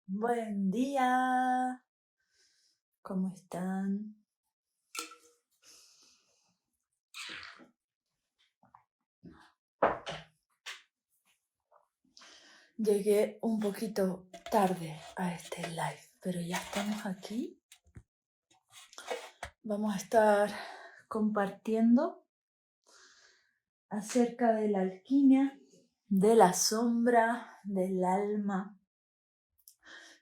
Buen día, ¿cómo están? Llegué un poquito tarde a este live, pero ya estamos aquí. Vamos a estar compartiendo acerca de la alquimia, de la sombra, del alma,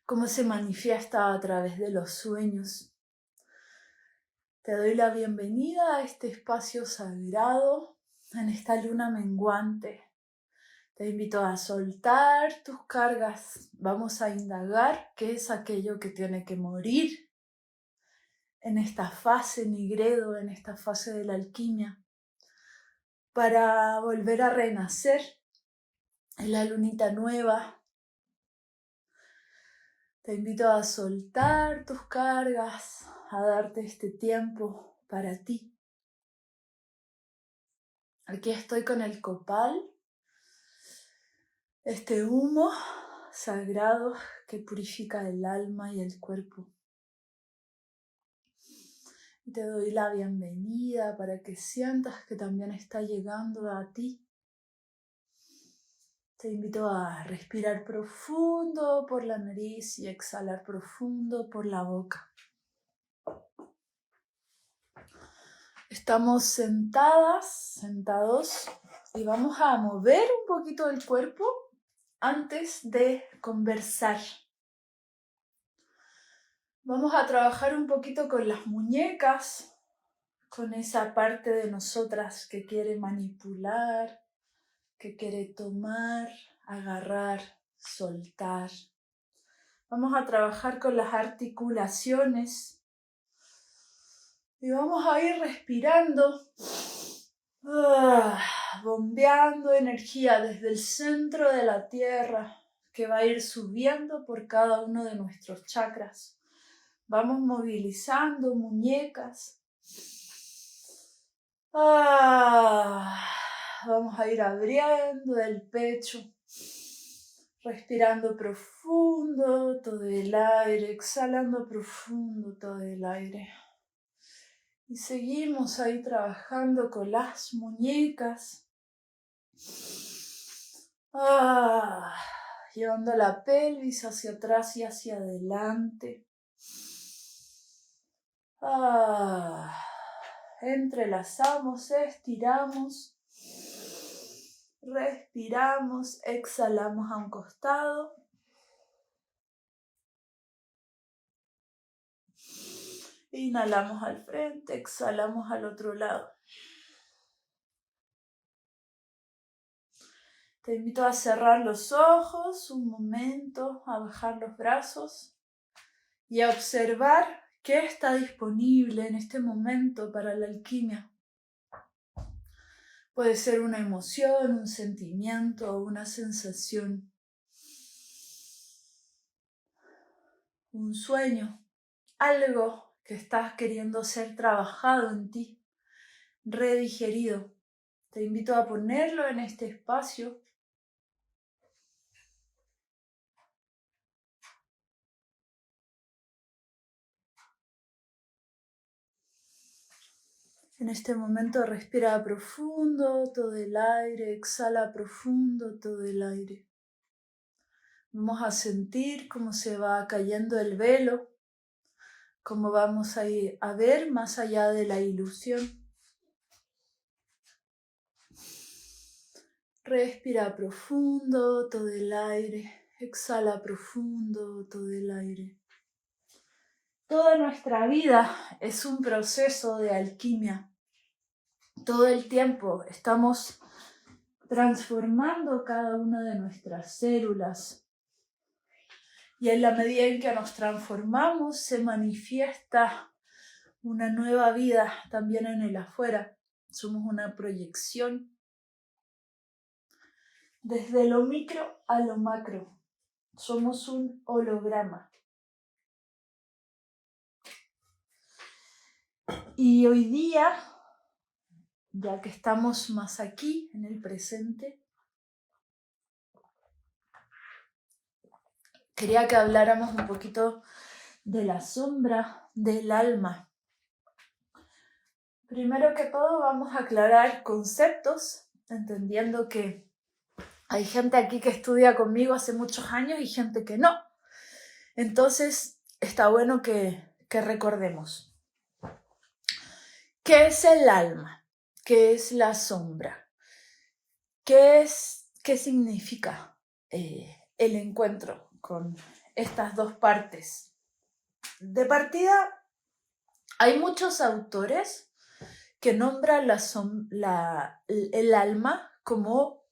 cómo se manifiesta a través de los sueños. Te doy la bienvenida a este espacio sagrado, en esta luna menguante. Te invito a soltar tus cargas. Vamos a indagar qué es aquello que tiene que morir en esta fase Nigredo, en esta fase de la alquimia, para volver a renacer en la lunita nueva. Te invito a soltar tus cargas, a darte este tiempo para ti. Aquí estoy con el copal, este humo sagrado que purifica el alma y el cuerpo. Te doy la bienvenida para que sientas que también está llegando a ti. Te invito a respirar profundo por la nariz y exhalar profundo por la boca. Estamos sentados y vamos a mover un poquito el cuerpo antes de conversar. Vamos a trabajar un poquito con las muñecas, con esa parte de nosotras que quiere manipular, que quiere tomar, agarrar, soltar. Vamos a trabajar con las articulaciones y vamos a ir respirando, bombeando energía desde el centro de la tierra que va a ir subiendo por cada uno de nuestros chakras. Vamos movilizando muñecas. Vamos a ir abriendo el pecho, respirando profundo todo el aire, exhalando profundo todo el aire. Y seguimos ahí trabajando con las muñecas. Llevando la pelvis hacia atrás y hacia adelante. Entrelazamos, estiramos, respiramos, exhalamos a un costado. Inhalamos al frente, exhalamos al otro lado. Te invito a cerrar los ojos un momento, a bajar los brazos y a observar qué está disponible en este momento para la alquimia. Puede ser una emoción, un sentimiento o una sensación. Un sueño, algo que estás queriendo ser trabajado en ti, redigerido. Te invito a ponerlo en este espacio. En este momento respira profundo todo el aire, exhala profundo todo el aire. Vamos a sentir cómo se va cayendo el velo, cómo vamos a ir a ver más allá de la ilusión. Respira profundo todo el aire, exhala profundo todo el aire. Toda nuestra vida es un proceso de alquimia. Todo el tiempo estamos transformando cada una de nuestras células. Y en la medida en que nos transformamos, se manifiesta una nueva vida también en el afuera. Somos una proyección desde lo micro a lo macro. Somos un holograma. Y hoy día, ya que estamos más aquí, en el presente, quería que habláramos un poquito de la sombra del alma. Primero que todo vamos a aclarar conceptos, entendiendo que hay gente aquí que estudia conmigo hace muchos años y gente que no. Entonces está bueno que recordemos. ¿Qué es el alma? ¿Qué es la sombra? ¿Qué significa el encuentro con estas dos partes? De partida, hay muchos autores que nombran el alma como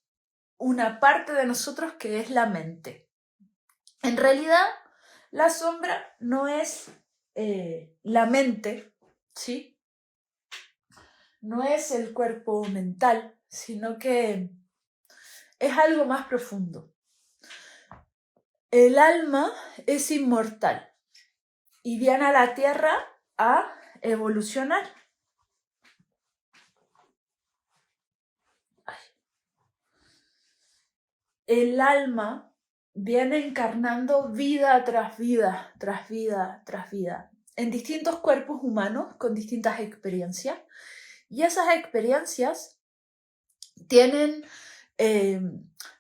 una parte de nosotros que es la mente. En realidad, la sombra no es la mente, ¿sí? No es el cuerpo mental, sino que es algo más profundo. El alma es inmortal y viene a la tierra a evolucionar. El alma viene encarnando vida tras vida, tras vida, tras vida, en distintos cuerpos humanos con distintas experiencias. Y esas experiencias tienen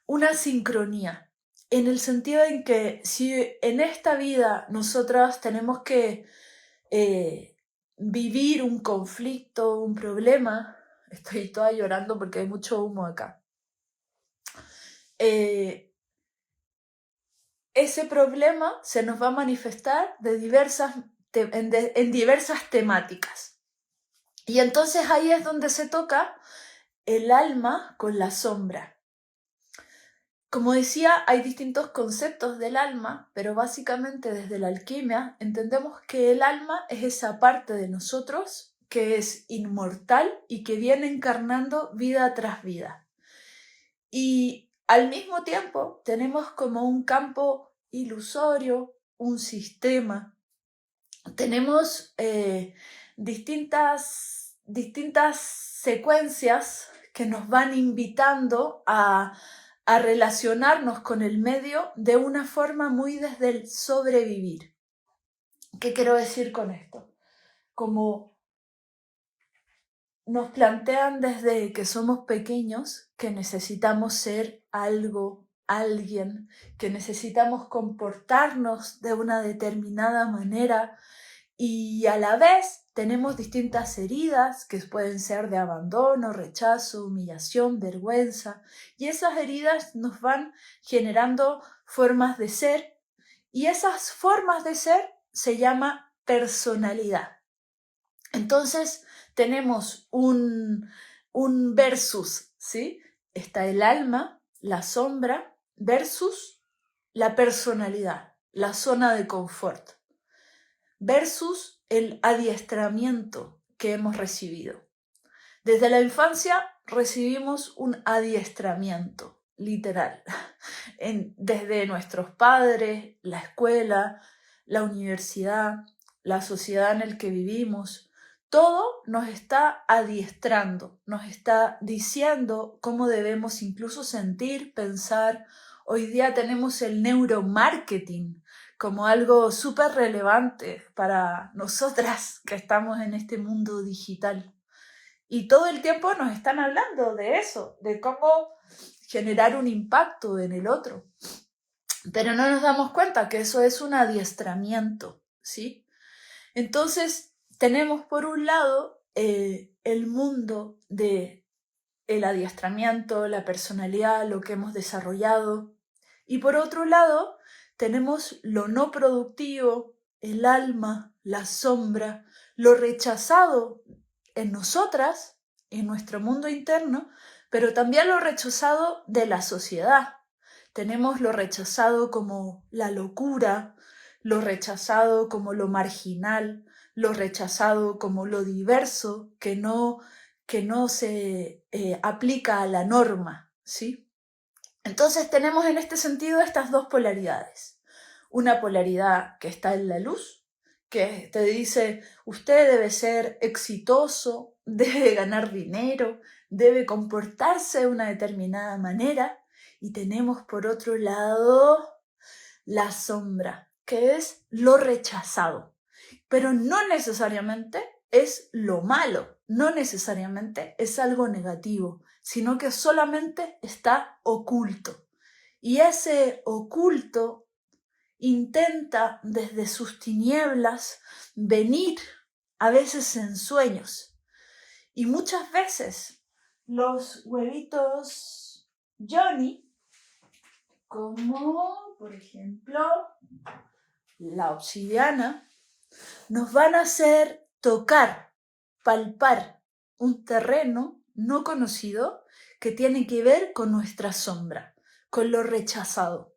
una sincronía, en el sentido en que si en esta vida nosotros tenemos que vivir un conflicto, un problema, estoy toda llorando porque hay mucho humo acá, ese problema se nos va a manifestar en diversas temáticas. Y entonces ahí es donde se toca el alma con la sombra. Como decía, hay distintos conceptos del alma, pero básicamente desde la alquimia entendemos que el alma es esa parte de nosotros que es inmortal y que viene encarnando vida tras vida. Y al mismo tiempo tenemos como un campo ilusorio, un sistema. Tenemos distintas secuencias que nos van invitando a relacionarnos con el medio de una forma muy desde el sobrevivir. ¿Qué quiero decir con esto? Como nos plantean desde que somos pequeños que necesitamos ser algo, alguien, que necesitamos comportarnos de una determinada manera y a la vez tenemos distintas heridas que pueden ser de abandono, rechazo, humillación, vergüenza, y esas heridas nos van generando formas de ser y esas formas de ser se llama personalidad. Entonces tenemos un versus, ¿sí? Está el alma, la sombra, versus la personalidad, la zona de confort, versus el adiestramiento que hemos recibido. Desde la infancia recibimos un adiestramiento, literal, desde nuestros padres, la escuela, la universidad, la sociedad en la que vivimos. Todo nos está adiestrando, nos está diciendo cómo debemos incluso sentir, pensar. Hoy día tenemos el neuromarketing como algo súper relevante para nosotras que estamos en este mundo digital. Y todo el tiempo nos están hablando de eso, de cómo generar un impacto en el otro. Pero no nos damos cuenta que eso es un adiestramiento, ¿sí? Entonces, tenemos por un lado el mundo del adiestramiento, la personalidad, lo que hemos desarrollado. Y por otro lado, tenemos lo no productivo, el alma, la sombra, lo rechazado en nosotras, en nuestro mundo interno, pero también lo rechazado de la sociedad. Tenemos lo rechazado como la locura, lo rechazado como lo marginal, lo rechazado como lo diverso, que no se aplica a la norma, ¿sí? Entonces tenemos en este sentido estas dos polaridades. Una polaridad que está en la luz, que te dice, usted debe ser exitoso, debe ganar dinero, debe comportarse de una determinada manera. Y tenemos por otro lado la sombra, que es lo rechazado. Pero no necesariamente es lo malo, no necesariamente es algo negativo, sino que solamente está oculto. Y ese oculto intenta desde sus tinieblas venir a veces en sueños. Y muchas veces los huevitos Johnny, como por ejemplo la obsidiana, nos van a hacer tocar, palpar un terreno no conocido que tiene que ver con nuestra sombra, con lo rechazado.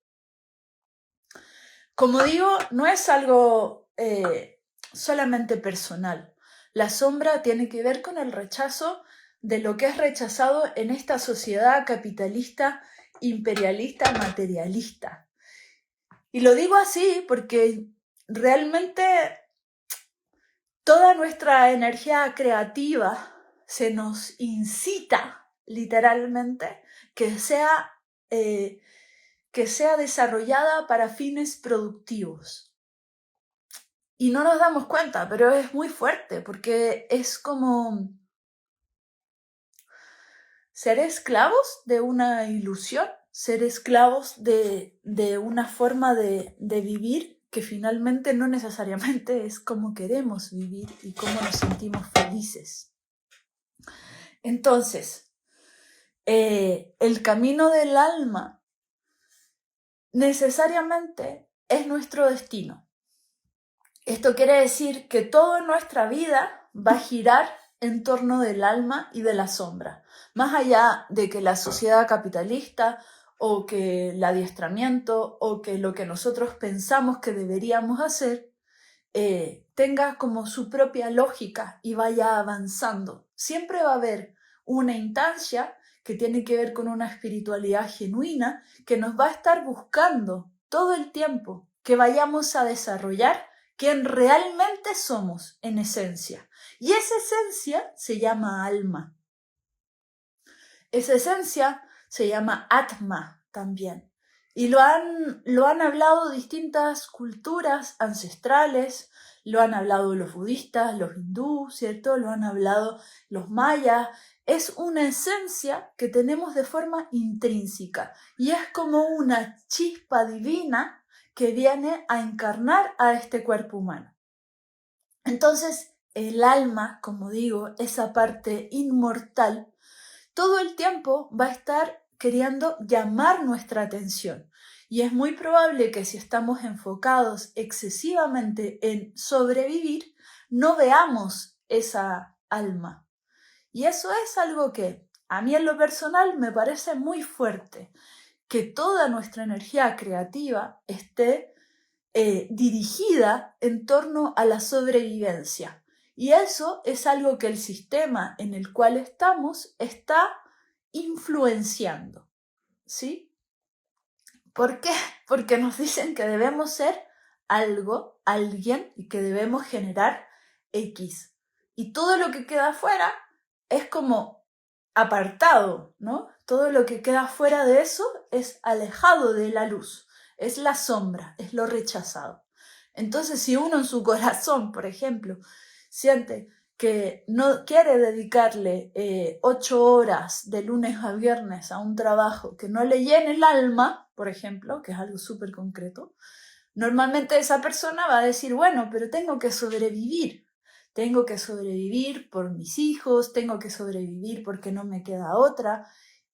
Como digo, no es algo solamente personal. La sombra tiene que ver con el rechazo de lo que es rechazado en esta sociedad capitalista, imperialista, materialista. Y lo digo así porque realmente toda nuestra energía creativa se nos incita, literalmente, que sea desarrollada para fines productivos. Y no nos damos cuenta, pero es muy fuerte, porque es como ser esclavos de una ilusión, ser esclavos de una forma de vivir que finalmente no necesariamente es como queremos vivir y cómo nos sentimos felices. Entonces, el camino del alma necesariamente es nuestro destino. Esto quiere decir que toda nuestra vida va a girar en torno del alma y de la sombra. Más allá de que la sociedad capitalista o que el adiestramiento o que lo que nosotros pensamos que deberíamos hacer tenga como su propia lógica y vaya avanzando. Siempre va a haber una instancia que tiene que ver con una espiritualidad genuina que nos va a estar buscando todo el tiempo que vayamos a desarrollar quien realmente somos en esencia. Y esa esencia se llama alma. Esa esencia se llama Atma también. Y lo han hablado distintas culturas ancestrales, lo han hablado los budistas, los hindúes, ¿cierto? Lo han hablado los mayas. Es una esencia que tenemos de forma intrínseca y es como una chispa divina que viene a encarnar a este cuerpo humano. Entonces, el alma, como digo, esa parte inmortal, todo el tiempo va a estar queriendo llamar nuestra atención. Y es muy probable que si estamos enfocados excesivamente en sobrevivir, no veamos esa alma. Y eso es algo que a mí en lo personal me parece muy fuerte, que toda nuestra energía creativa esté dirigida en torno a la sobrevivencia. Y eso es algo que el sistema en el cual estamos está influenciando, ¿sí? ¿Por qué? Porque nos dicen que debemos ser algo, alguien, y que debemos generar X. Y todo lo que queda afuera es como apartado, ¿no? Todo lo que queda fuera de eso es alejado de la luz, es la sombra, es lo rechazado. Entonces, si uno en su corazón, por ejemplo, siente que no quiere dedicarle 8 horas de lunes a viernes a un trabajo que no le llene el alma, por ejemplo, que es algo súper concreto, normalmente esa persona va a decir, bueno, pero tengo que sobrevivir por mis hijos, tengo que sobrevivir porque no me queda otra.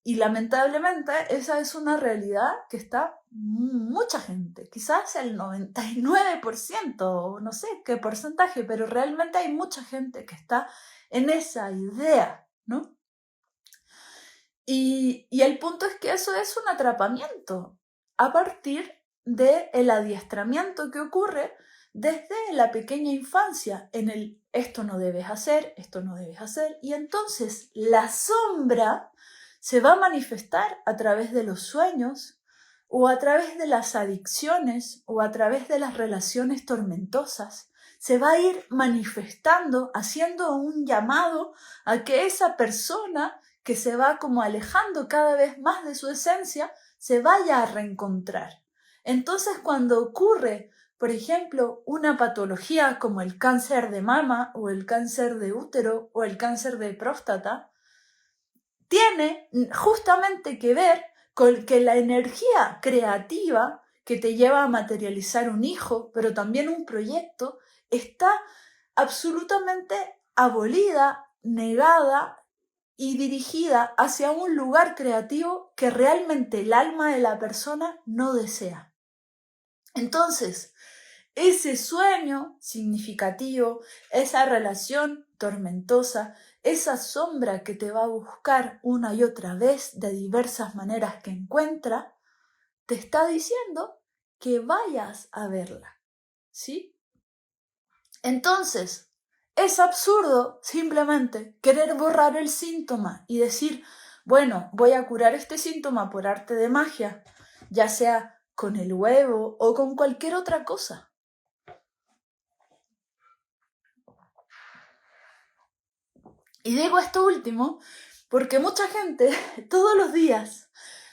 Y lamentablemente esa es una realidad que está mucha gente, quizás el 99%, no sé qué porcentaje, pero realmente hay mucha gente que está en esa idea, ¿no? Y el punto es que eso es un atrapamiento a partir del adiestramiento que ocurre desde la pequeña infancia en el esto no debes hacer, y entonces la sombra se va a manifestar a través de los sueños o a través de las adicciones o a través de las relaciones tormentosas. Se va a ir manifestando, haciendo un llamado a que esa persona que se va como alejando cada vez más de su esencia, se vaya a reencontrar. Entonces, cuando ocurre, por ejemplo, una patología como el cáncer de mama o el cáncer de útero o el cáncer de próstata, tiene justamente que ver con que la energía creativa que te lleva a materializar un hijo, pero también un proyecto, está absolutamente abolida, negada y dirigida hacia un lugar creativo que realmente el alma de la persona no desea. Entonces, ese sueño significativo, esa relación tormentosa, esa sombra que te va a buscar una y otra vez de diversas maneras que encuentra, te está diciendo que vayas a verla, ¿sí? Entonces, es absurdo simplemente querer borrar el síntoma y decir, bueno, voy a curar este síntoma por arte de magia, ya sea con el huevo o con cualquier otra cosa. Y digo esto último porque mucha gente todos los días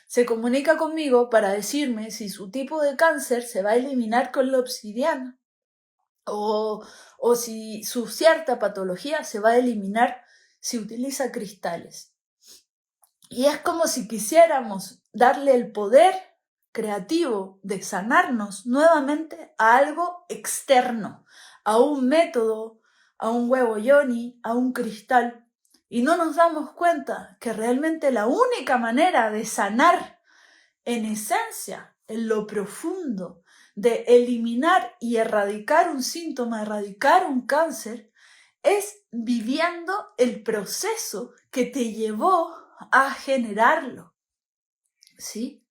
se comunica conmigo para decirme si su tipo de cáncer se va a eliminar con la obsidiana o si su cierta patología se va a eliminar si utiliza cristales. Y es como si quisiéramos darle el poder creativo de sanarnos nuevamente a algo externo, a un método, a un huevo yoni, a un cristal. Y no nos damos cuenta que realmente la única manera de sanar en esencia, en lo profundo, de eliminar y erradicar un síntoma, erradicar un cáncer, es viviendo el proceso que te llevó a generarlo, ¿sí?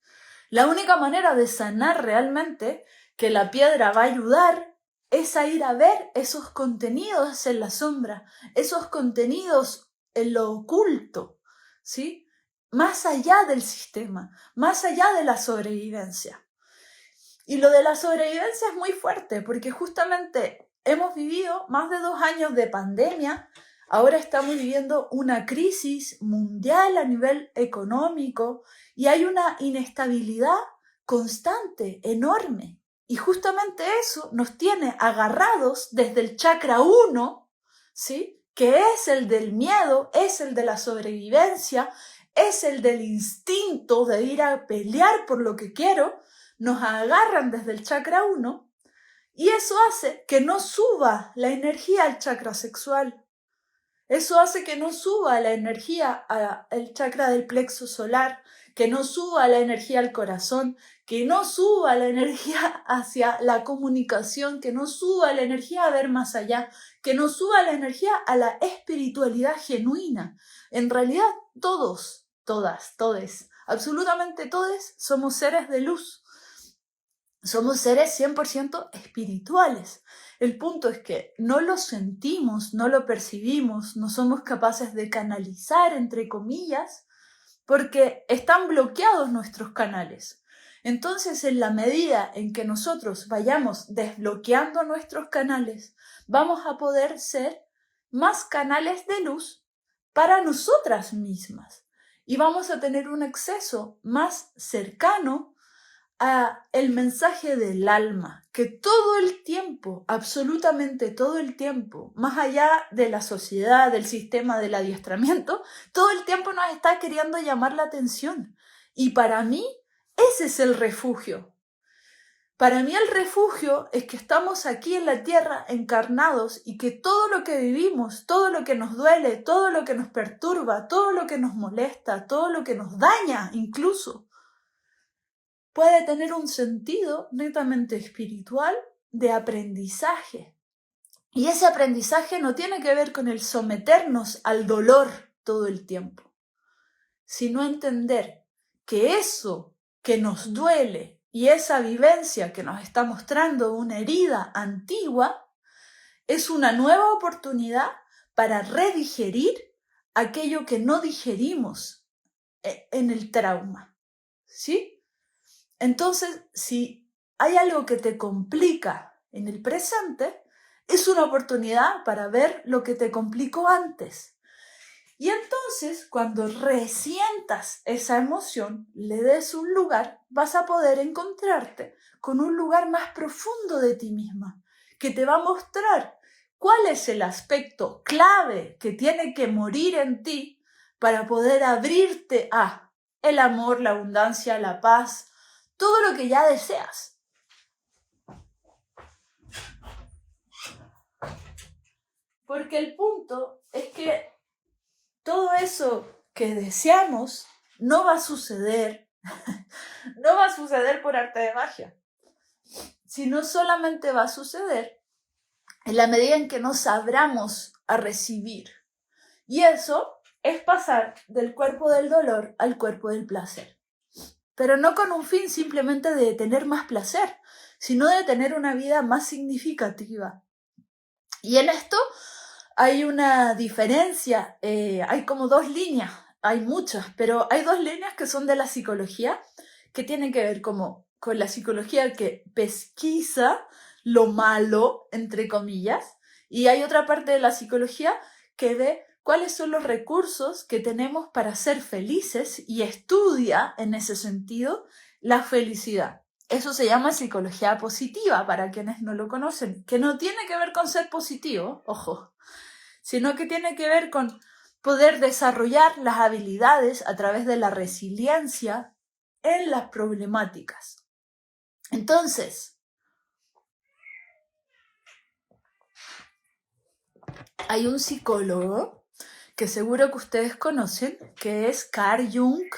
La única manera de sanar realmente, que la piedra va a ayudar, es a ir a ver esos contenidos en la sombra, esos contenidos en lo oculto, ¿sí? Más allá del sistema, más allá de la sobrevivencia. Y lo de la sobrevivencia es muy fuerte, porque justamente hemos vivido más de 2 años de pandemia. Ahora estamos viviendo una crisis mundial a nivel económico y hay una inestabilidad constante, enorme. Y justamente eso nos tiene agarrados desde el chakra 1, ¿sí? Que es el del miedo, es el de la sobrevivencia, es el del instinto de ir a pelear por lo que quiero. Nos agarran desde el chakra 1 y eso hace que no suba la energía al chakra sexual. Eso hace que no suba la energía al chakra del plexo solar, que no suba la energía al corazón, que no suba la energía hacia la comunicación, que no suba la energía a ver más allá, que no suba la energía a la espiritualidad genuina. En realidad, todos, todas, todes, absolutamente todos somos seres de luz. Somos seres 100% espirituales. El punto es que no lo sentimos, no lo percibimos, no somos capaces de canalizar, entre comillas, porque están bloqueados nuestros canales. Entonces, en la medida en que nosotros vayamos desbloqueando nuestros canales, vamos a poder ser más canales de luz para nosotras mismas y vamos a tener un acceso más cercano a el mensaje del alma, que todo el tiempo, absolutamente todo el tiempo, más allá de la sociedad, del sistema del adiestramiento, todo el tiempo nos está queriendo llamar la atención. Y para mí, ese es el refugio. Para mí el refugio es que estamos aquí en la tierra encarnados y que todo lo que vivimos, todo lo que nos duele, todo lo que nos perturba, todo lo que nos molesta, todo lo que nos daña incluso, puede tener un sentido netamente espiritual de aprendizaje. Y ese aprendizaje no tiene que ver con el someternos al dolor todo el tiempo, sino entender que eso que nos duele y esa vivencia que nos está mostrando una herida antigua es una nueva oportunidad para redigerir aquello que no digerimos en el trauma, ¿sí? Entonces, si hay algo que te complica en el presente, es una oportunidad para ver lo que te complicó antes. Y entonces, cuando resientas esa emoción, le des un lugar, vas a poder encontrarte con un lugar más profundo de ti misma, que te va a mostrar cuál es el aspecto clave que tiene que morir en ti para poder abrirte a el amor, la abundancia, la paz, todo lo que ya deseas. Porque el punto es que todo eso que deseamos no va a suceder, no va a suceder por arte de magia, sino solamente va a suceder en la medida en que nos abramos a recibir. Y eso es pasar del cuerpo del dolor al cuerpo del placer. Pero no con un fin simplemente de tener más placer, sino de tener una vida más significativa. Y en esto hay una diferencia, hay como dos líneas, hay muchas, pero hay dos líneas que son de la psicología, que tienen que ver como con la psicología que pesquisa lo malo, entre comillas, y hay otra parte de la psicología que ve cuáles son los recursos que tenemos para ser felices y estudia, en ese sentido, la felicidad. Eso se llama psicología positiva, para quienes no lo conocen, que no tiene que ver con ser positivo, ojo, sino que tiene que ver con poder desarrollar las habilidades a través de la resiliencia en las problemáticas. Entonces, hay un psicólogo que seguro que ustedes conocen, que es Carl Jung,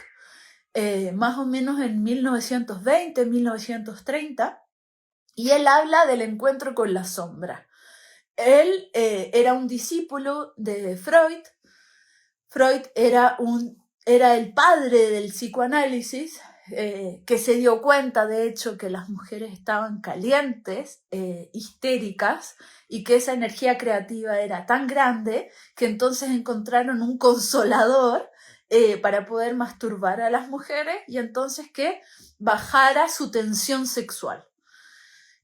más o menos en 1920, 1930, y él habla del encuentro con la sombra. Él era un discípulo de Freud. Freud era el padre del psicoanálisis, que se dio cuenta, de hecho, que las mujeres estaban calientes, histéricas, y que esa energía creativa era tan grande que entonces encontraron un consolador para poder masturbar a las mujeres y entonces que bajara su tensión sexual.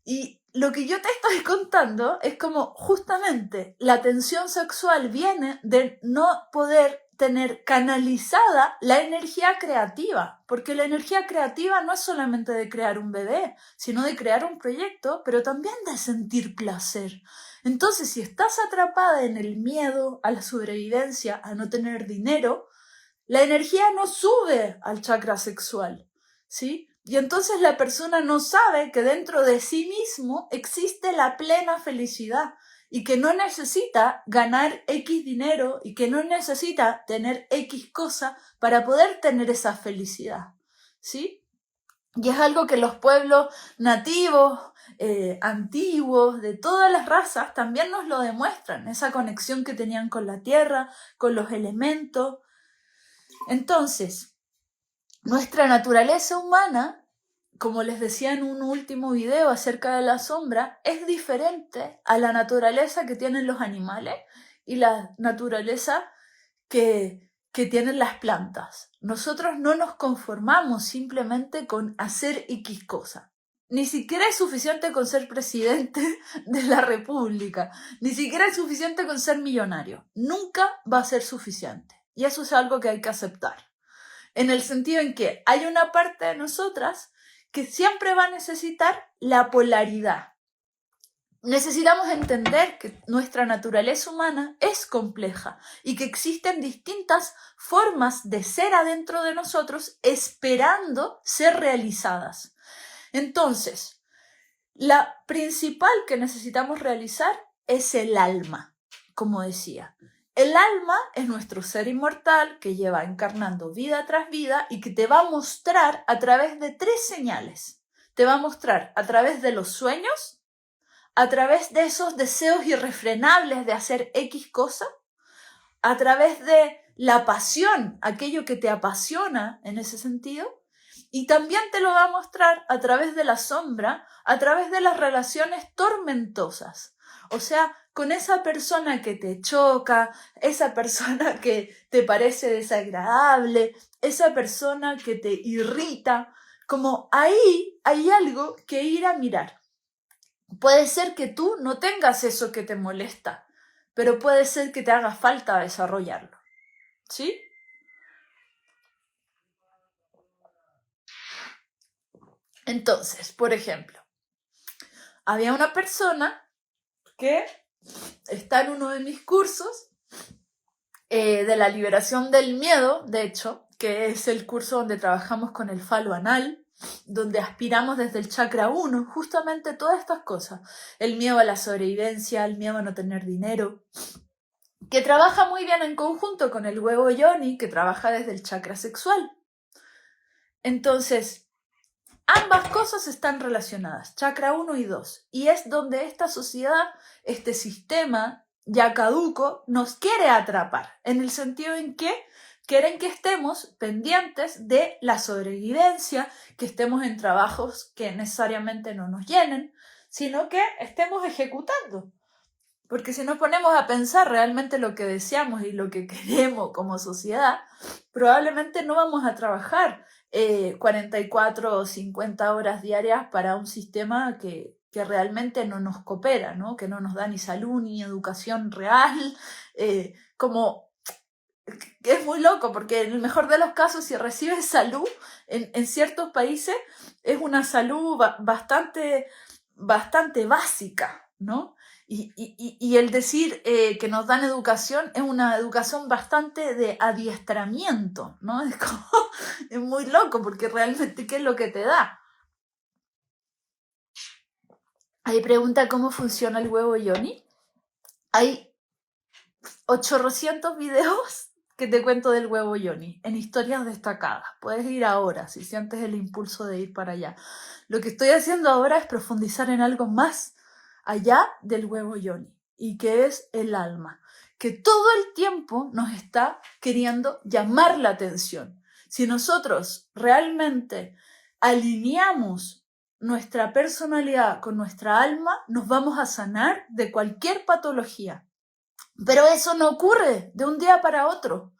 Y lo que yo te estoy contando es como justamente la tensión sexual viene de no poder tener canalizada la energía creativa, porque la energía creativa no es solamente de crear un bebé, sino de crear un proyecto, pero también de sentir placer. Entonces, si estás atrapada en el miedo a la sobrevivencia, a no tener dinero, la energía no sube al chakra sexual, ¿sí? Y entonces la persona no sabe que dentro de sí mismo existe la plena felicidad y que no necesita ganar X dinero y que no necesita tener X cosa para poder tener esa felicidad, ¿sí? Y es algo que los pueblos nativos, antiguos, de todas las razas, también nos lo demuestran, esa conexión que tenían con la tierra, con los elementos. Entonces, nuestra naturaleza humana, como les decía en un último video acerca de la sombra, es diferente a la naturaleza que tienen los animales y la naturaleza que tienen las plantas. Nosotros no nos conformamos simplemente con hacer X cosa. Ni siquiera es suficiente con ser presidente de la República. Ni siquiera es suficiente con ser millonario. Nunca va a ser suficiente. Y eso es algo que hay que aceptar. En el sentido en que hay una parte de nosotras que siempre va a necesitar la polaridad. Necesitamos entender que nuestra naturaleza humana es compleja y que existen distintas formas de ser adentro de nosotros esperando ser realizadas. Entonces, la principal que necesitamos realizar es el alma, como decía. El alma es nuestro ser inmortal que lleva encarnando vida tras vida y que te va a mostrar a través de 3 señales. Te va a mostrar a través de los sueños, a través de esos deseos irrefrenables de hacer X cosa, a través de la pasión, aquello que te apasiona en ese sentido, y también te lo va a mostrar a través de la sombra, a través de las relaciones tormentosas. O sea, con esa persona que te choca, esa persona que te parece desagradable, esa persona que te irrita, como ahí hay algo que ir a mirar. Puede ser que tú no tengas eso que te molesta, pero puede ser que te haga falta desarrollarlo. ¿sí? Entonces, por ejemplo, había una persona que está en uno de mis cursos de la liberación del miedo, de hecho, que es el curso donde trabajamos con el falo anal, donde aspiramos desde el chakra 1, justamente todas estas cosas. El miedo a la sobrevivencia, el miedo a no tener dinero, que trabaja muy bien en conjunto con el huevo yoni, que trabaja desde el chakra sexual. Entonces, ambas cosas están relacionadas, chakra 1 y 2, y es donde esta sociedad, este sistema ya caduco, nos quiere atrapar, en el sentido en que quieren que estemos pendientes de la sobrevivencia, que estemos en trabajos que necesariamente no nos llenen, sino que estemos ejecutando. Porque si nos ponemos a pensar realmente lo que deseamos y lo que queremos como sociedad, probablemente no vamos a trabajar 44 o 50 horas diarias para un sistema que realmente no nos coopera, ¿no? Que no nos da ni salud ni educación real, como es muy loco, porque en el mejor de los casos, si recibes salud en ciertos países, es una salud bastante básica, ¿no? Y el decir que nos dan educación es una educación bastante de adiestramiento, ¿no? Es muy loco, porque realmente, ¿qué es lo que te da? Ahí pregunta cómo funciona el huevo yoni. Hay 800 videos que te cuento del huevo yoni en historias destacadas. Puedes ir ahora si sientes el impulso de ir para allá. Lo que estoy haciendo ahora es profundizar en algo más allá del huevo yoni, y que es el alma, que todo el tiempo nos está queriendo llamar la atención. Si nosotros realmente alineamos nuestra personalidad con nuestra alma, nos vamos a sanar de cualquier patología. Pero eso no ocurre de un día para otro,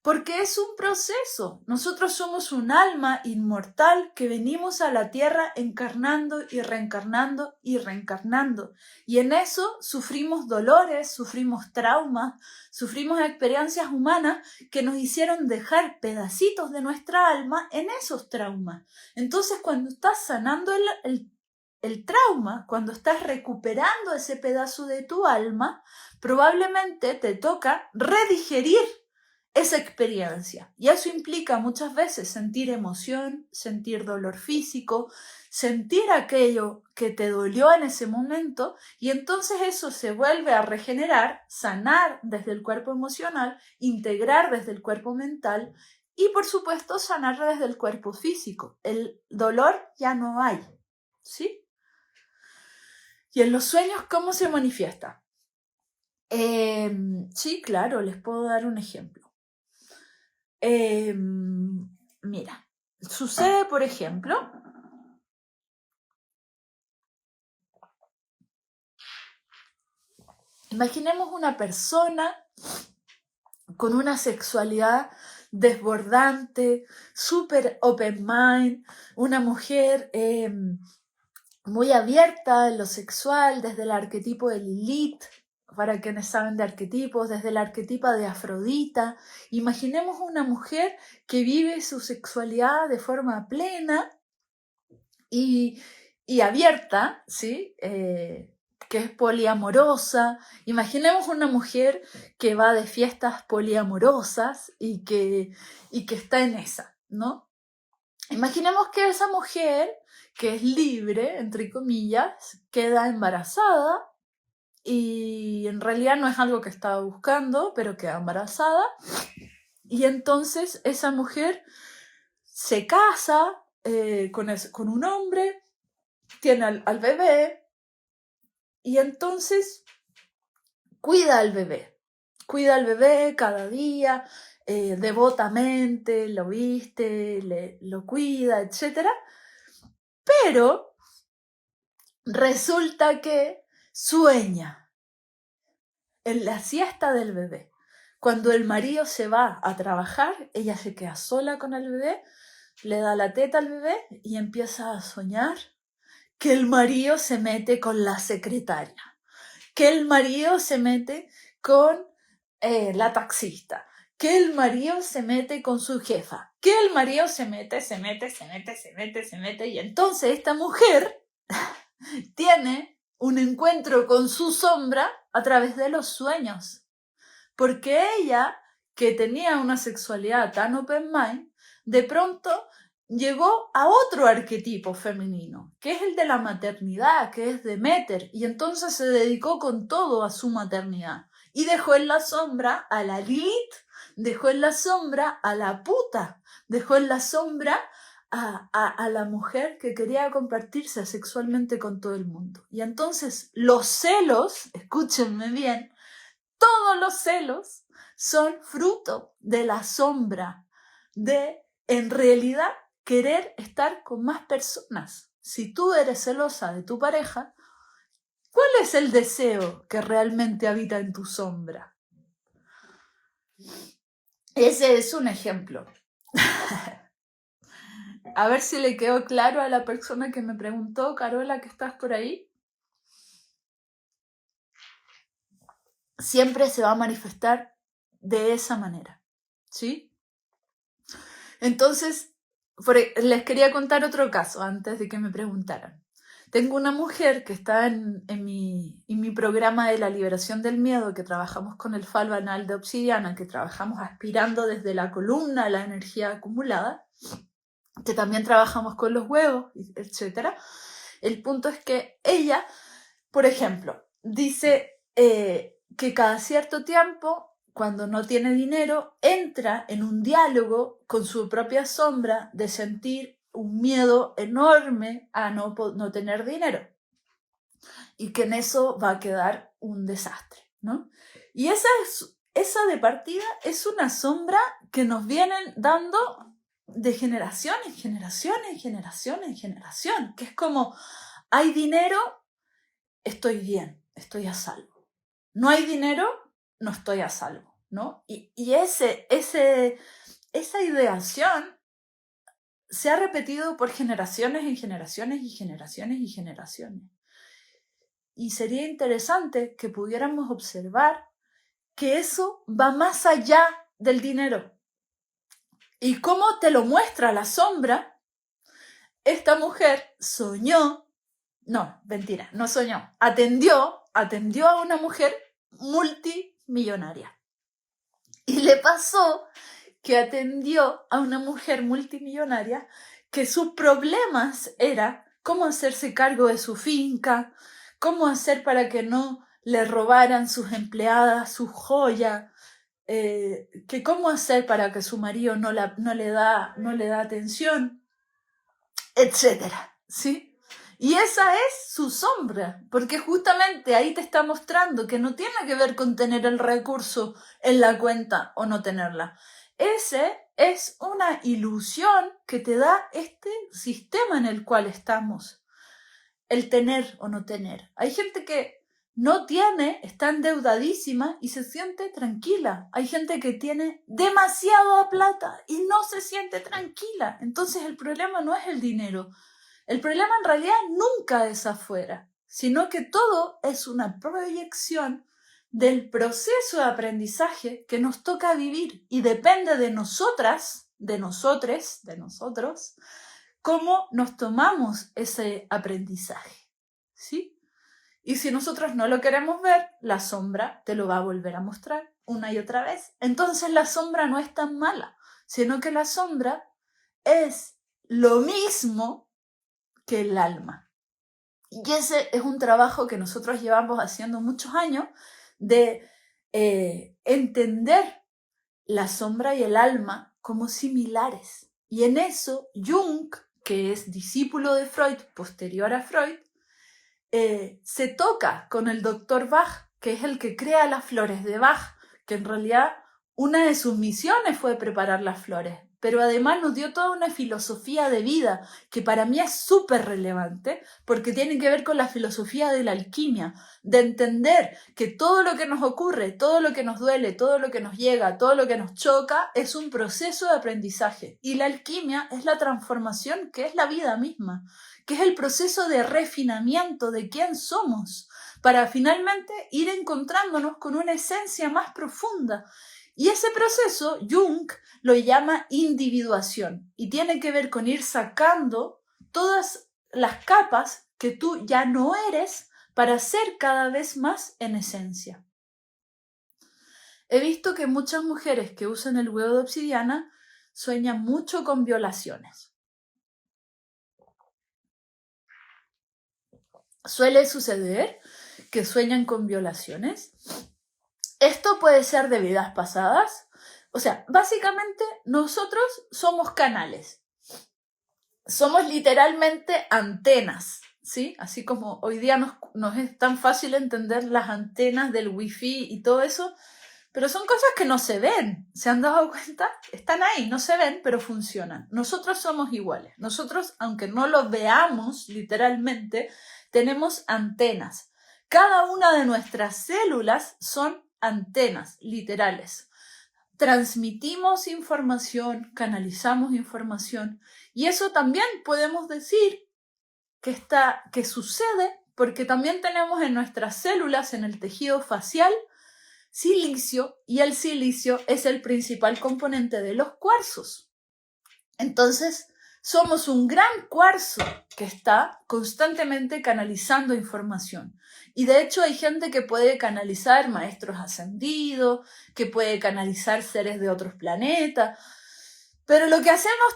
porque es un proceso. Nosotros somos un alma inmortal que venimos a la tierra encarnando y reencarnando y reencarnando. Y en eso sufrimos dolores, sufrimos traumas, sufrimos experiencias humanas que nos hicieron dejar pedacitos de nuestra alma en esos traumas. Entonces, cuando estás sanando el trauma, cuando estás recuperando ese pedazo de tu alma, probablemente te toca redigerir esa experiencia. Y eso implica muchas veces sentir emoción, sentir dolor físico, sentir aquello que te dolió en ese momento, y entonces eso se vuelve a regenerar, sanar desde el cuerpo emocional, integrar desde el cuerpo mental y, por supuesto, sanar desde el cuerpo físico. El dolor ya no hay, ¿sí? Y en los sueños, ¿cómo se manifiesta? Sí, claro, les puedo dar un ejemplo. Mira, sucede, por ejemplo, imaginemos una persona con una sexualidad desbordante, súper open mind, una mujer muy abierta en lo sexual, desde el arquetipo de Lilith, para quienes saben de arquetipos, desde el arquetipo de Afrodita. Imaginemos una mujer que vive su sexualidad de forma plena y abierta, ¿sí? Que es poliamorosa. Imaginemos una mujer que va de fiestas poliamorosas y que está en esa, ¿no? Imaginemos que esa mujer, que es libre, entre comillas, queda embarazada y en realidad no es algo que estaba buscando, pero queda embarazada, y entonces esa mujer se casa con un hombre, tiene al bebé, y entonces cuida al bebé cada día, devotamente, lo viste, lo cuida, etc. Pero resulta que sueña en la siesta del bebé. Cuando el marido se va a trabajar, ella se queda sola con el bebé, le da la teta al bebé y empieza a soñar que el marido se mete con la secretaria, que el marido se mete con la taxista, que el marido se mete con su jefa, que el marido se mete, y entonces esta mujer tiene un encuentro con su sombra a través de los sueños, porque ella, que tenía una sexualidad tan open mind, de pronto llegó a otro arquetipo femenino, que es el de la maternidad, que es Deméter, y entonces se dedicó con todo a su maternidad, y dejó en la sombra a la Lilith, dejó en la sombra a la puta, dejó en la sombra a la mujer que quería compartirse sexualmente con todo el mundo. Y entonces los celos, escúchenme bien, todos los celos son fruto de la sombra, de en realidad querer estar con más personas. Si tú eres celosa de tu pareja, ¿cuál es el deseo que realmente habita en tu sombra? Ese es un ejemplo. A ver si le quedó claro a la persona que me preguntó, Carola, que estás por ahí. Siempre se va a manifestar de esa manera, ¿sí? Entonces, les quería contar otro caso antes de que me preguntaran. Tengo una mujer que está en mi programa de la liberación del miedo, que trabajamos con el falo anal de obsidiana, que trabajamos aspirando desde la columna la energía acumulada, que también trabajamos con los huevos, etc. El punto es que ella, por ejemplo, dice que cada cierto tiempo, cuando no tiene dinero, entra en un diálogo con su propia sombra de sentir un miedo enorme a no tener dinero, y que en eso va a quedar un desastre, ¿no? Y esa de partida es una sombra que nos vienen dando de generación en generación en generación en generación, que es como, hay dinero, estoy bien, estoy a salvo. No hay dinero, no estoy a salvo, ¿no? Y esa ideación se ha repetido por generaciones en generaciones y generaciones y generaciones. Y sería interesante que pudiéramos observar que eso va más allá del dinero. Y cómo te lo muestra la sombra, esta mujer soñó, no, mentira, no soñó, atendió a una mujer multimillonaria. Y le pasó que atendió a una mujer multimillonaria que sus problemas era cómo hacerse cargo de su finca, cómo hacer para que no le robaran sus empleadas su joya, que cómo hacer para que su marido no le da atención, etcétera, ¿sí? Y esa es su sombra, porque justamente ahí te está mostrando que no tiene que ver con tener el recurso en la cuenta o no tenerla. Ese es una ilusión que te da este sistema en el cual estamos, el tener o no tener. Hay gente que no tiene, está endeudadísima y se siente tranquila. Hay gente que tiene demasiada plata y no se siente tranquila. Entonces el problema no es el dinero. El problema en realidad nunca es afuera, sino que todo es una proyección del proceso de aprendizaje que nos toca vivir, y depende de nosotras, de nosotros, cómo nos tomamos ese aprendizaje, ¿sí? Y si nosotros no lo queremos ver, la sombra te lo va a volver a mostrar una y otra vez. Entonces la sombra no es tan mala, sino que la sombra es lo mismo que el alma. Y ese es un trabajo que nosotros llevamos haciendo muchos años, de entender la sombra y el alma como similares. Y en eso Jung, que es discípulo de Freud, posterior a Freud, se toca con el doctor Bach, que es el que crea las flores de Bach, que en realidad una de sus misiones fue preparar las flores, pero además nos dio toda una filosofía de vida que para mí es súper relevante, porque tiene que ver con la filosofía de la alquimia, de entender que todo lo que nos ocurre, todo lo que nos duele, todo lo que nos llega, todo lo que nos choca, es un proceso de aprendizaje. Y la alquimia es la transformación, que es la vida misma, que es el proceso de refinamiento de quién somos, para finalmente ir encontrándonos con una esencia más profunda. Y ese proceso Jung lo llama individuación y tiene que ver con ir sacando todas las capas que tú ya no eres para ser cada vez más en esencia. He visto que muchas mujeres que usan el huevo de obsidiana sueñan mucho con violaciones. Suele suceder que sueñan con violaciones. Esto puede ser de vidas pasadas. O sea, básicamente nosotros somos canales. Somos literalmente antenas, ¿sí? Así como hoy día nos es tan fácil entender las antenas del wifi y todo eso, pero son cosas que no se ven. ¿Se han dado cuenta? Están ahí, no se ven, pero funcionan. Nosotros somos iguales. Nosotros, aunque no los veamos literalmente, tenemos antenas. Cada una de nuestras células son antenas literales. Transmitimos información, canalizamos información, y eso también podemos decir que sucede porque también tenemos en nuestras células, en el tejido facial, silicio, y el silicio es el principal componente de los cuarzos. Entonces, somos un gran cuarzo que está constantemente canalizando información. Y de hecho hay gente que puede canalizar maestros ascendidos, que puede canalizar seres de otros planetas. Pero lo que hacemos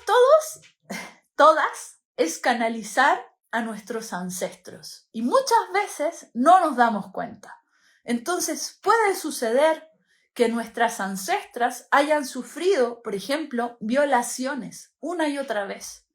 todas, es canalizar a nuestros ancestros. Y muchas veces no nos damos cuenta. Entonces puede suceder que nuestras ancestras hayan sufrido, por ejemplo, violaciones una y otra vez.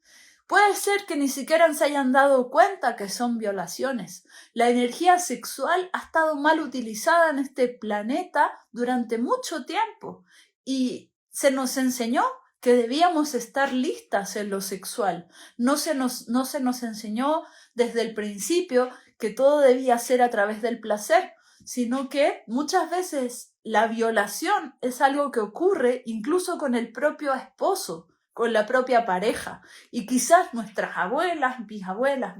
Puede ser que ni siquiera se hayan dado cuenta que son violaciones. La energía sexual ha estado mal utilizada en este planeta durante mucho tiempo y se nos enseñó que debíamos estar listas en lo sexual. No se nos enseñó desde el principio que todo debía ser a través del placer, sino que muchas veces la violación es algo que ocurre incluso con el propio esposo, con la propia pareja. Y quizás nuestras abuelas, bisabuelas,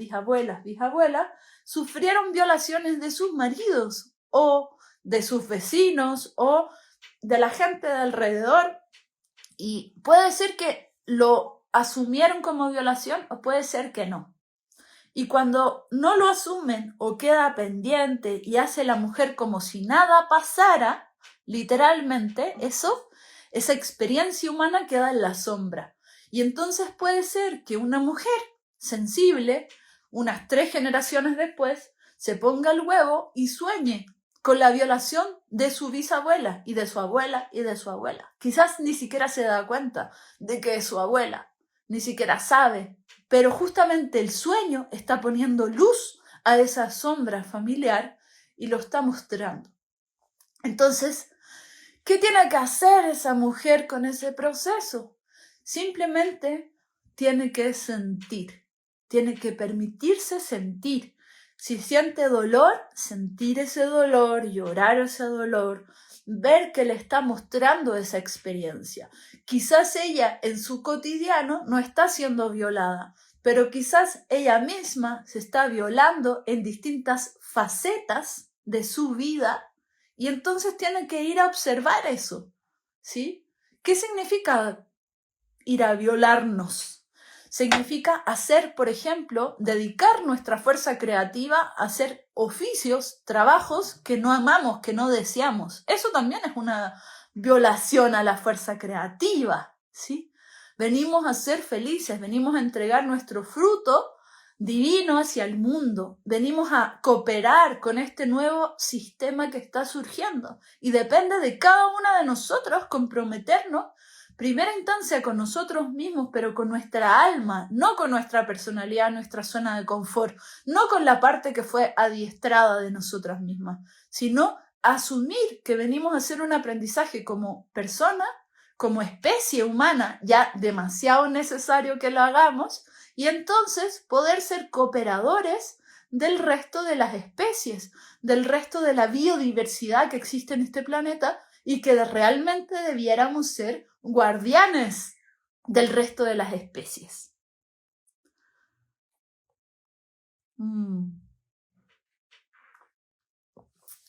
sufrieron violaciones de sus maridos o de sus vecinos o de la gente de alrededor. Y puede ser que lo asumieron como violación o puede ser que no. Y cuando no lo asumen o queda pendiente y hace la mujer como si nada pasara, literalmente esa experiencia humana queda en la sombra. Y entonces puede ser que una mujer sensible, unas 3 generaciones después, se ponga el huevo y sueñe con la violación de su bisabuela y de su abuela y de su abuela. Quizás ni siquiera se da cuenta de que es su abuela, ni siquiera sabe, pero justamente el sueño está poniendo luz a esa sombra familiar y lo está mostrando. Entonces, ¿qué tiene que hacer esa mujer con ese proceso? Simplemente tiene que sentir, tiene que permitirse sentir. Si siente dolor, sentir ese dolor, llorar ese dolor, ver que le está mostrando esa experiencia. Quizás ella en su cotidiano no está siendo violada, pero quizás ella misma se está violando en distintas facetas de su vida y entonces tiene que ir a observar eso, ¿sí? ¿Qué significa ir a violarnos? Significa hacer, por ejemplo, dedicar nuestra fuerza creativa a hacer oficios, trabajos que no amamos, que no deseamos. Eso también es una violación a la fuerza creativa, ¿sí? Venimos a ser felices, venimos a entregar nuestro fruto divino hacia el mundo. Venimos a cooperar con este nuevo sistema que está surgiendo y depende de cada una de nosotros comprometernos primera instancia con nosotros mismos, pero con nuestra alma, no con nuestra personalidad, nuestra zona de confort, no con la parte que fue adiestrada de nosotras mismas, sino asumir que venimos a hacer un aprendizaje como persona, como especie humana, ya demasiado necesario que lo hagamos, y entonces poder ser cooperadores del resto de las especies, del resto de la biodiversidad que existe en este planeta y que realmente debiéramos ser guardianes del resto de las especies.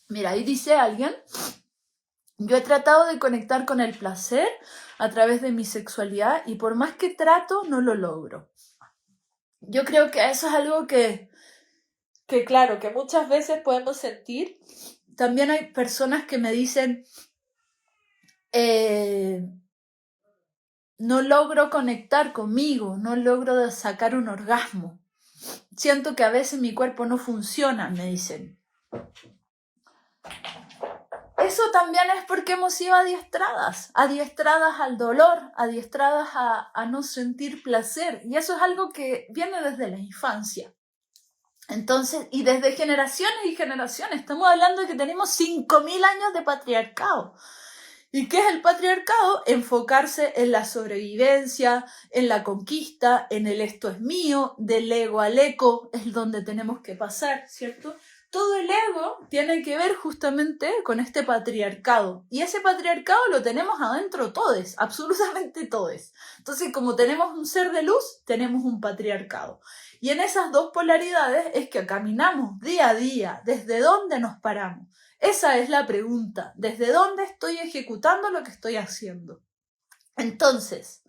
Mira, ahí dice alguien Yo he tratado de conectar con el placer a través de mi sexualidad y por más que trato, no lo logro. Yo creo que eso es algo que claro, que muchas veces podemos sentir. También hay personas que me dicen, no logro conectar conmigo, no logro sacar un orgasmo. Siento que a veces mi cuerpo no funciona, me dicen. Eso también es porque hemos sido adiestradas al dolor, adiestradas a no sentir placer. Y eso es algo que viene desde la infancia. Entonces, y desde generaciones y generaciones, estamos hablando de que tenemos 5.000 años de patriarcado. ¿Y qué es el patriarcado? Enfocarse en la sobrevivencia, en la conquista, en el esto es mío, del ego al eco, es donde tenemos que pasar, ¿cierto? Todo el ego tiene que ver justamente con este patriarcado. Y ese patriarcado lo tenemos adentro todos, absolutamente todos. Entonces, como tenemos un ser de luz, tenemos un patriarcado. Y en esas dos polaridades es que caminamos día a día, desde dónde nos paramos. Esa es la pregunta, ¿desde dónde estoy ejecutando lo que estoy haciendo? Entonces,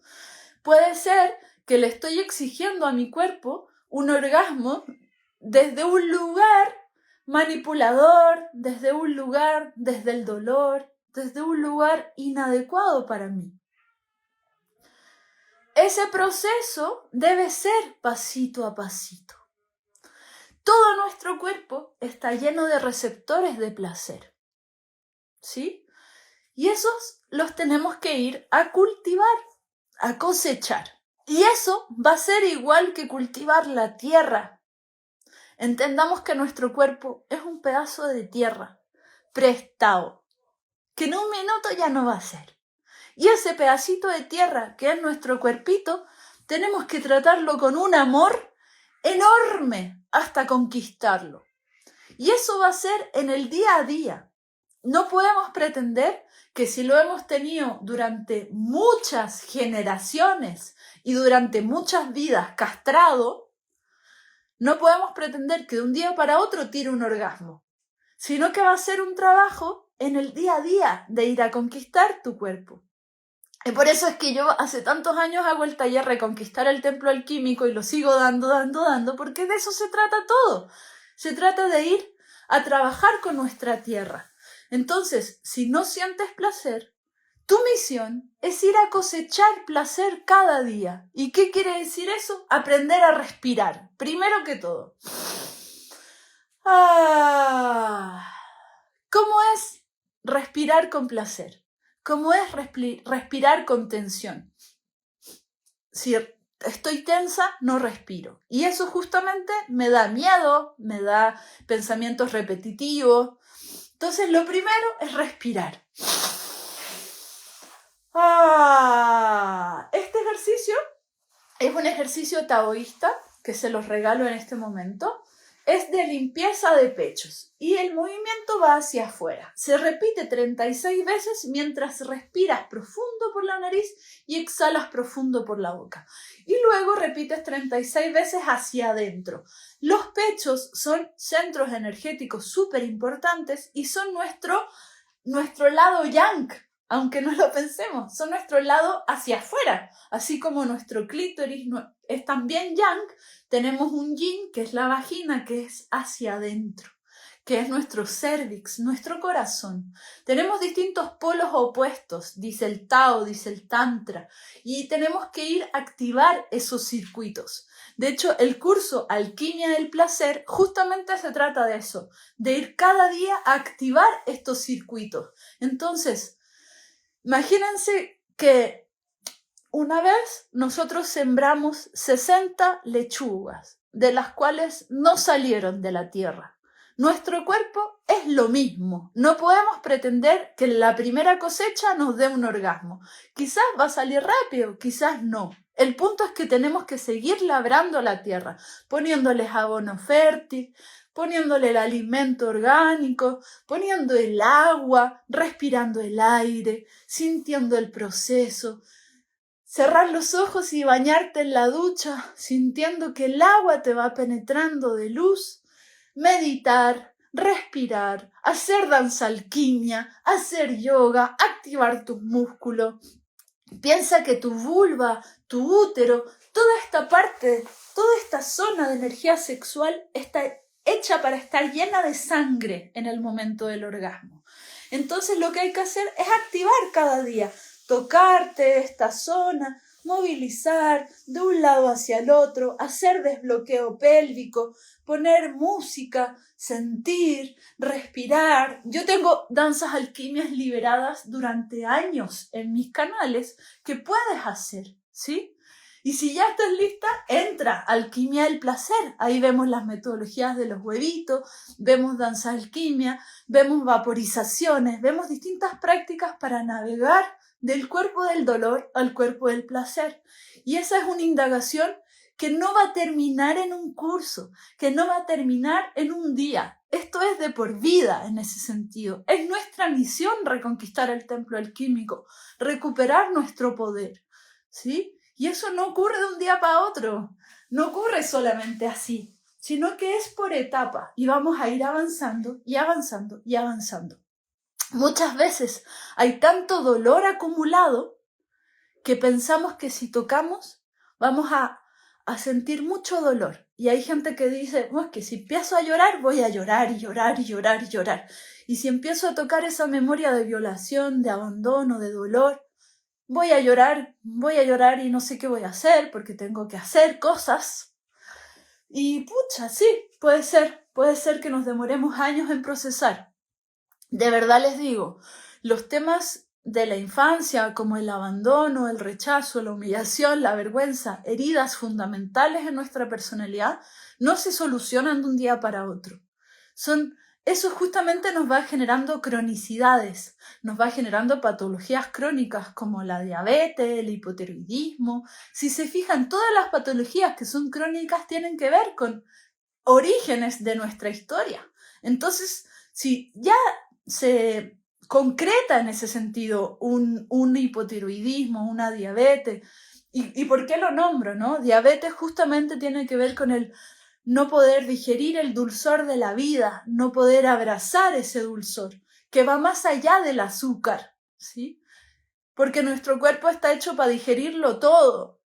puede ser que le estoy exigiendo a mi cuerpo un orgasmo desde un lugar manipulador, desde un lugar, desde el dolor, desde un lugar inadecuado para mí. Ese proceso debe ser pasito a pasito. Todo nuestro cuerpo está lleno de receptores de placer, ¿sí? Y esos los tenemos que ir a cultivar, a cosechar. Y eso va a ser igual que cultivar la tierra. Entendamos que nuestro cuerpo es un pedazo de tierra prestado, que en un minuto ya no va a ser. Y ese pedacito de tierra que es nuestro cuerpito, tenemos que tratarlo con un amor enorme hasta conquistarlo. Y eso va a ser en el día a día. No podemos pretender que si lo hemos tenido durante muchas generaciones y durante muchas vidas castrado, no podemos pretender que de un día para otro tire un orgasmo, sino que va a ser un trabajo en el día a día de ir a conquistar tu cuerpo. Y por eso es que yo hace tantos años hago el taller Reconquistar el Templo Alquímico y lo sigo dando, porque de eso se trata todo. Se trata de ir a trabajar con nuestra tierra. Entonces, si no sientes placer, tu misión es ir a cosechar placer cada día. ¿Y qué quiere decir eso? Aprender a respirar, primero que todo. ¿Cómo es respirar con placer? ¿Cómo es respirar con tensión? Si estoy tensa, no respiro. Y eso justamente me da miedo, me da pensamientos repetitivos. Entonces, lo primero es respirar. Este ejercicio es un ejercicio taoísta que se los regalo en este momento. Es de limpieza de pechos y el movimiento va hacia afuera. Se repite 36 veces mientras respiras profundo por la nariz y exhalas profundo por la boca. Y luego repites 36 veces hacia adentro. Los pechos son centros energéticos súper importantes y son nuestro lado yang. Aunque no lo pensemos, son nuestro lado hacia afuera, así como nuestro clítoris es también yang, tenemos un yin, que es la vagina, que es hacia adentro, que es nuestro cérvix, nuestro corazón. Tenemos distintos polos opuestos, dice el Tao, dice el Tantra, y tenemos que ir a activar esos circuitos. De hecho, el curso Alquimia del Placer justamente se trata de eso, de ir cada día a activar estos circuitos. Entonces, imagínense que una vez nosotros sembramos 60 lechugas, de las cuales no salieron de la tierra. Nuestro cuerpo es lo mismo. No podemos pretender que la primera cosecha nos dé un orgasmo. Quizás va a salir rápido, quizás no. El punto es que tenemos que seguir labrando la tierra, poniéndoles abono fértil, poniéndole el alimento orgánico, poniendo el agua, respirando el aire, sintiendo el proceso. Cerrar los ojos y bañarte en la ducha, sintiendo que el agua te va penetrando de luz. Meditar, respirar, hacer danza alquimia, hacer yoga, activar tus músculos. Piensa que tu vulva, tu útero, toda esta parte, toda esta zona de energía sexual está hecha para estar llena de sangre en el momento del orgasmo. Entonces lo que hay que hacer es activar cada día, tocarte esta zona, movilizar de un lado hacia el otro, hacer desbloqueo pélvico, poner música, sentir, respirar. Yo tengo danzas alquimias liberadas durante años en mis canales que puedes hacer, ¿sí? Y si ya estás lista, entra a Alquimia del Placer. Ahí vemos las metodologías de los huevitos, vemos danza alquimia, vemos vaporizaciones, vemos distintas prácticas para navegar del cuerpo del dolor al cuerpo del placer. Y esa es una indagación que no va a terminar en un curso, que no va a terminar en un día. Esto es de por vida en ese sentido. Es nuestra misión reconquistar el templo alquímico, recuperar nuestro poder, ¿sí? Y eso no ocurre de un día para otro, no ocurre solamente así, sino que es por etapa y vamos a ir avanzando y avanzando y avanzando. Muchas veces hay tanto dolor acumulado que pensamos que si tocamos vamos a sentir mucho dolor. Y hay gente que dice, no, es que si empiezo a llorar, voy a llorar y llorar y llorar y llorar. Y si empiezo a tocar esa memoria de violación, de abandono, de dolor, voy a llorar y no sé qué voy a hacer porque tengo que hacer cosas. Y pucha, sí, puede ser que nos demoremos años en procesar. De verdad les digo, los temas de la infancia como el abandono, el rechazo, la humillación, la vergüenza, heridas fundamentales en nuestra personalidad, no se solucionan de un día para otro. Eso justamente nos va generando cronicidades, nos va generando patologías crónicas como la diabetes, el hipotiroidismo. Si se fijan, todas las patologías que son crónicas tienen que ver con orígenes de nuestra historia. Entonces, si ya se concreta en ese sentido un hipotiroidismo, una diabetes, ¿y por qué lo nombro, no? Diabetes justamente tiene que ver con el no poder digerir el dulzor de la vida, no poder abrazar ese dulzor, que va más allá del azúcar, ¿sí? Porque nuestro cuerpo está hecho para digerirlo todo.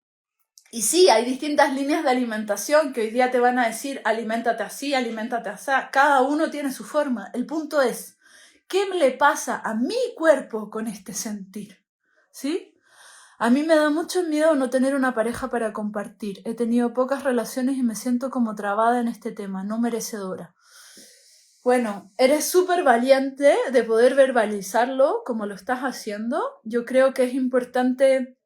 Y sí, hay distintas líneas de alimentación que hoy día te van a decir, aliméntate así, aliméntate así, cada uno tiene su forma. El punto es, ¿qué le pasa a mi cuerpo con este sentir? ¿Sí? A mí me da mucho miedo no tener una pareja para compartir. He tenido pocas relaciones y me siento como trabada en este tema, no merecedora. Bueno, eres súper valiente de poder verbalizarlo como lo estás haciendo. Yo creo que es importante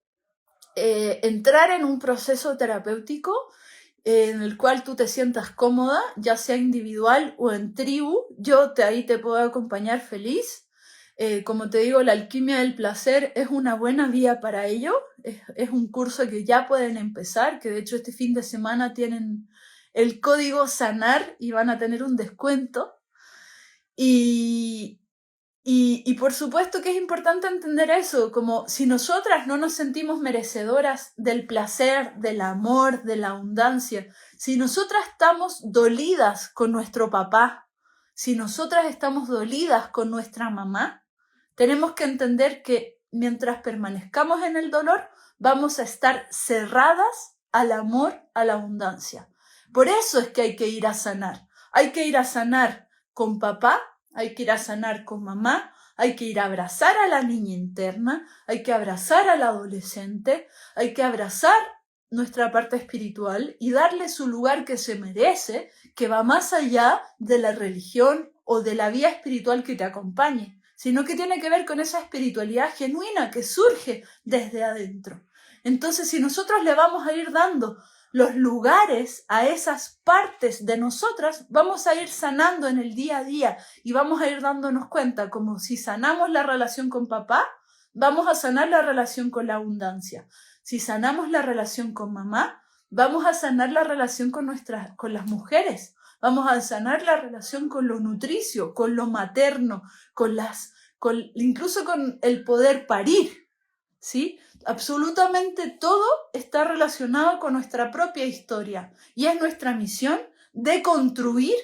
entrar en un proceso terapéutico en el cual tú te sientas cómoda, ya sea individual o en tribu. Yo ahí te puedo acompañar feliz. Como te digo, la alquimia del placer es una buena vía para ello. Es un curso que ya pueden empezar, que de hecho este fin de semana tienen el código SANAR y van a tener un descuento. Y por supuesto que es importante entender eso, como si nosotras no nos sentimos merecedoras del placer, del amor, de la abundancia, si nosotras estamos dolidas con nuestro papá, si nosotras estamos dolidas con nuestra mamá, tenemos que entender que mientras permanezcamos en el dolor, vamos a estar cerradas al amor, a la abundancia. Por eso es que hay que ir a sanar. Hay que ir a sanar con papá, hay que ir a sanar con mamá, hay que ir a abrazar a la niña interna, hay que abrazar al adolescente, hay que abrazar nuestra parte espiritual y darle su lugar que se merece, que va más allá de la religión o de la vía espiritual que te acompañe, sino que tiene que ver con esa espiritualidad genuina que surge desde adentro. Entonces, si nosotros le vamos a ir dando los lugares a esas partes de nosotras, vamos a ir sanando en el día a día y vamos a ir dándonos cuenta, como si sanamos la relación con papá, vamos a sanar la relación con la abundancia. Si sanamos la relación con mamá, vamos a sanar la relación con las mujeres. Vamos a sanar la relación con lo nutricio, con lo materno, incluso con el poder parir, ¿sí? Absolutamente todo está relacionado con nuestra propia historia y es nuestra misión deconstruir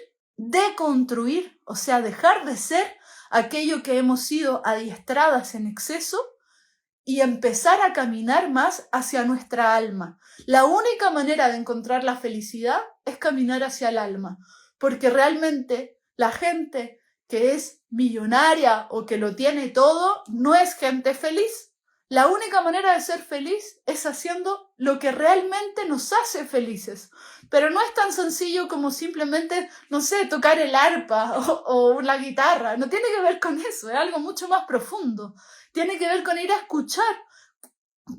deconstruir, o sea, dejar de ser aquello que hemos sido adiestradas en exceso y empezar a caminar más hacia nuestra alma. La única manera de encontrar la felicidad es caminar hacia el alma, porque realmente la gente que es millonaria o que lo tiene todo no es gente feliz. La única manera de ser feliz es haciendo lo que realmente nos hace felices. Pero no es tan sencillo como simplemente, no sé, tocar el arpa o la guitarra. No tiene que ver con eso, es algo mucho más profundo. Tiene que ver con ir a escuchar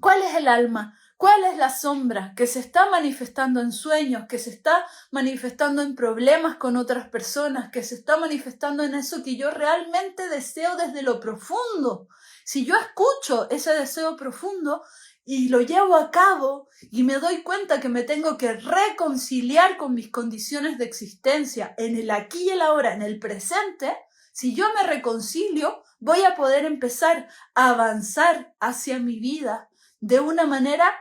cuál es el alma, cuál es la sombra que se está manifestando en sueños, que se está manifestando en problemas con otras personas, que se está manifestando en eso que yo realmente deseo desde lo profundo. Si yo escucho ese deseo profundo y lo llevo a cabo y me doy cuenta que me tengo que reconciliar con mis condiciones de existencia en el aquí y el ahora, en el presente, si yo me reconcilio, voy a poder empezar a avanzar hacia mi vida de una manera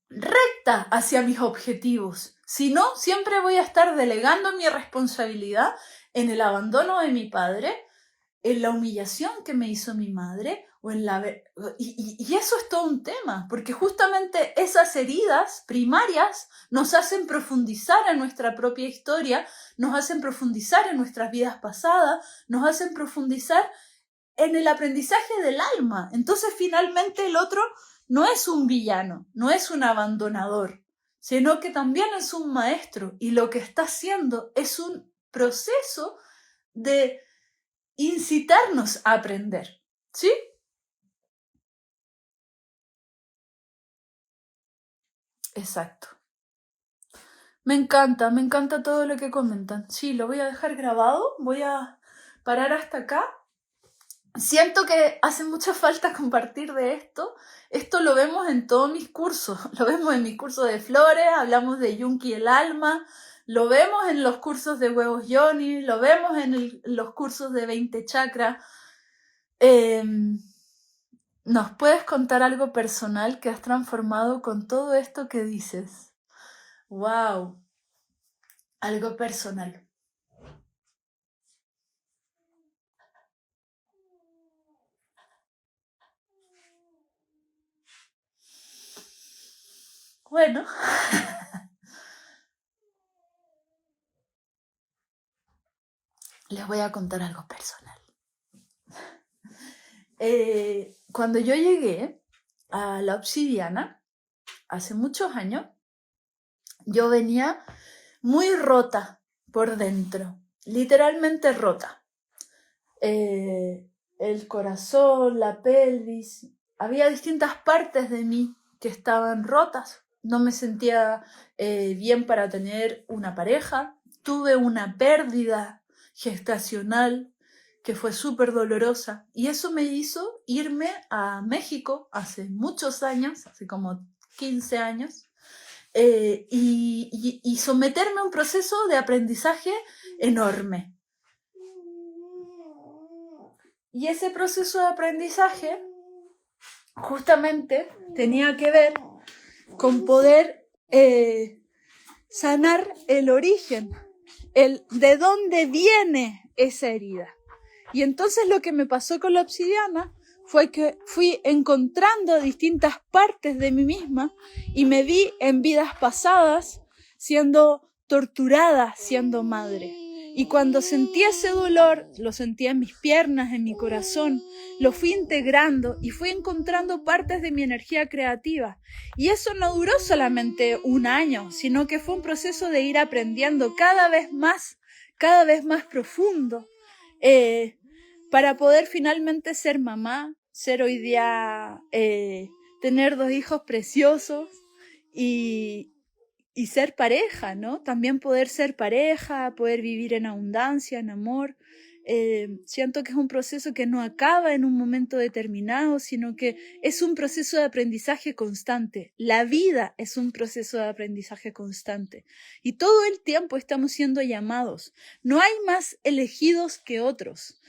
recta hacia mis objetivos. Si no, siempre voy a estar delegando mi responsabilidad en el abandono de mi padre, en la humillación que me hizo mi madre, o en la... y eso es todo un tema, porque justamente esas heridas primarias nos hacen profundizar en nuestra propia historia, nos hacen profundizar en nuestras vidas pasadas, nos hacen profundizar en el aprendizaje del alma. Entonces finalmente el otro no es un villano, no es un abandonador, sino que también es un maestro, y lo que está haciendo es un proceso de incitarnos a aprender, ¿sí? Exacto. Me encanta todo lo que comentan. Sí, lo voy a dejar grabado, voy a parar hasta acá. Siento que hace mucha falta compartir de esto. Esto lo vemos en todos mis cursos. Lo vemos en mi curso de flores, hablamos de Yunki y el alma, lo vemos en los cursos de huevos Yoni, lo vemos en los cursos de 20 chakras. ¿Nos puedes contar algo personal que has transformado con todo esto que dices? ¡Wow! Algo personal. Bueno, les voy a contar algo personal. Cuando yo llegué a la Obsidiana, hace muchos años, yo venía muy rota por dentro, literalmente rota. El corazón, la pelvis, había distintas partes de mí que estaban rotas. No me sentía bien para tener una pareja. Tuve una pérdida gestacional que fue súper dolorosa, y eso me hizo irme a México hace muchos años, hace como 15 años, y someterme a un proceso de aprendizaje enorme. Y ese proceso de aprendizaje justamente tenía que ver con poder sanar el origen, el de dónde viene esa herida. Y entonces lo que me pasó con la obsidiana fue que fui encontrando distintas partes de mí misma y me vi en vidas pasadas siendo torturada siendo madre. Y cuando sentí ese dolor, lo sentía en mis piernas, en mi corazón, lo fui integrando y fui encontrando partes de mi energía creativa. Y eso no duró solamente un año, sino que fue un proceso de ir aprendiendo cada vez más profundo, para poder finalmente ser mamá, ser hoy día, tener 2 hijos preciosos y ser pareja, ¿no? También poder ser pareja, poder vivir en abundancia, en amor. Siento que es un proceso que no acaba en un momento determinado, sino que es un proceso de aprendizaje constante. La vida es un proceso de aprendizaje constante. Y todo el tiempo estamos siendo llamados. No hay más elegidos que otros.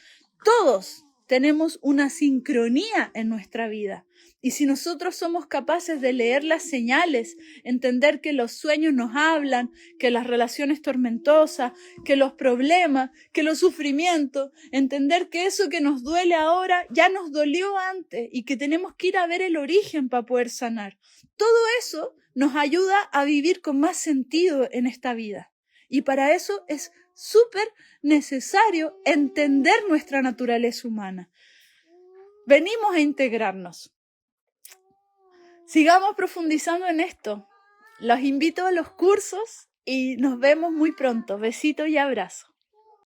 Todos tenemos una sincronía en nuestra vida. Y si nosotros somos capaces de leer las señales, entender que los sueños nos hablan, que las relaciones tormentosas, que los problemas, que los sufrimientos, entender que eso que nos duele ahora ya nos dolió antes y que tenemos que ir a ver el origen para poder sanar. Todo eso nos ayuda a vivir con más sentido en esta vida. Y para eso es súper necesario entender nuestra naturaleza humana. Venimos a integrarnos. Sigamos profundizando en esto. Los invito a los cursos y nos vemos muy pronto. Besitos y abrazos.